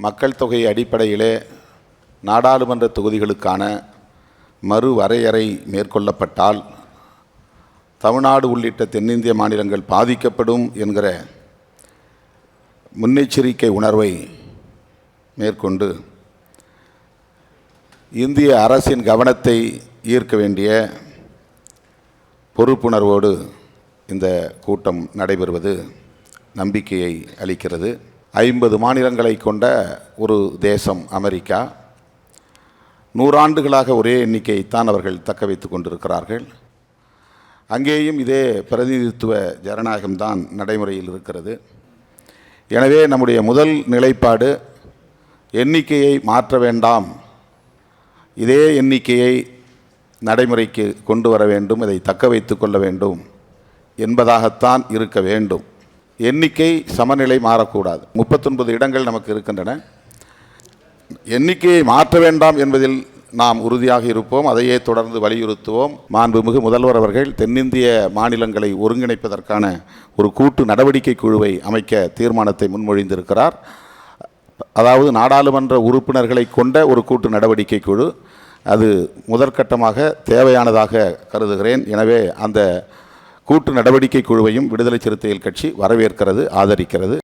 மக்கள் தொகை அடிப்படையிலே நாடாளுமன்ற தொகுதிகளுக்கான மறுவரையறை மேற்கொள்ளப்பட்டால் தமிழ்நாடு உள்ளிட்ட தென்னிந்திய மாநிலங்கள் பாதிக்கப்படும் என்கிற முன்னெச்சரிக்கை உணர்வை மேற்கொண்டு இந்திய அரசின் கவனத்தை ஈர்க்க வேண்டிய பொறுப்புணர்வோடு இந்த கூட்டம் நடைபெறுவது நம்பிக்கையை அளிக்கிறது. 50 மாநிலங்களை கொண்ட ஒரு தேசம் அமெரிக்கா. 100 ஆண்டுகளாக ஒரே எண்ணிக்கையைத்தான் அவர்கள் தக்க வைத்து கொண்டிருக்கிறார்கள். அங்கேயும் இதே பிரதிநிதித்துவ ஜனநாயகம்தான் நடைமுறையில் இருக்கிறது. எனவே நம்முடைய முதல் நிலைப்பாடு எண்ணிக்கையை மாற்ற வேண்டாம், இதே எண்ணிக்கையை நடைமுறைக்கு கொண்டு வர வேண்டும், இதை தக்க வைத்து கொள்ள வேண்டும் என்பதாகத்தான் இருக்க வேண்டும். எண்ணிக்கை சமநிலை மாறக்கூடாது. 39 இடங்கள் நமக்கு இருக்கின்றன. எண்ணிக்கையை மாற்ற வேண்டாம் என்பதில் நாம் உறுதியாக இருப்போம். அதையே தொடர்ந்து வலியுறுத்துவோம். மாண்புமிகு முதல்வர் அவர்கள் தென்னிந்திய மாநிலங்களை ஒருங்கிணைப்பதற்கான ஒரு கூட்டு நடவடிக்கை குழுவை அமைக்க தீர்மானத்தை முன்மொழிந்திருக்கிறார். அதாவது நாடாளுமன்ற உறுப்பினர்களை கொண்ட ஒரு கூட்டு நடவடிக்கை குழு. அது முதற்கட்டமாக தேவையானதாக கருதுகிறேன். எனவே அந்த கூட்டு நடவடிக்கை குழுவையும் விடுதலை சிறுத்தைகள் கட்சி வரவேற்கிறது, ஆதரிக்கிறது.